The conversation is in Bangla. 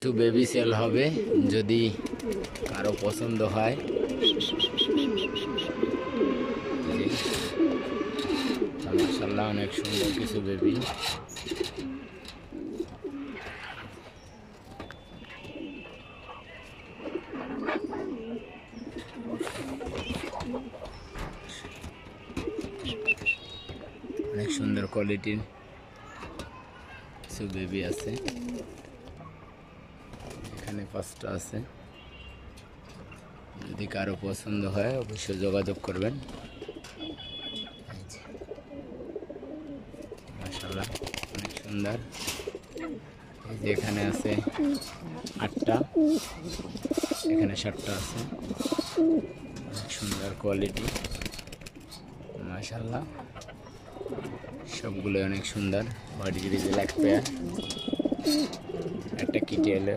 টু বেবি সেল হবে, যদি কারো পছন্দ হয়। মাশাআল্লাহ অনেক সুন্দর কিছু বেবি। অনেক সুন্দর কোয়ালিটির কিছু বেবি আছে, এখানে 5টা আছে। যদি কারো পছন্দ হয় অবশ্যই যোগাযোগ করবেন। মাশাআল্লাহ অনেক সুন্দর। এই যে এখানে আছে 8টা, এখানে 7টা আছে। অনেক সুন্দর কোয়ালিটি, মাশাআল্লাহ সবগুলো অনেক সুন্দর। হোয়াইট গ্রিজেল এক পেয়ার, একটা কিটেল।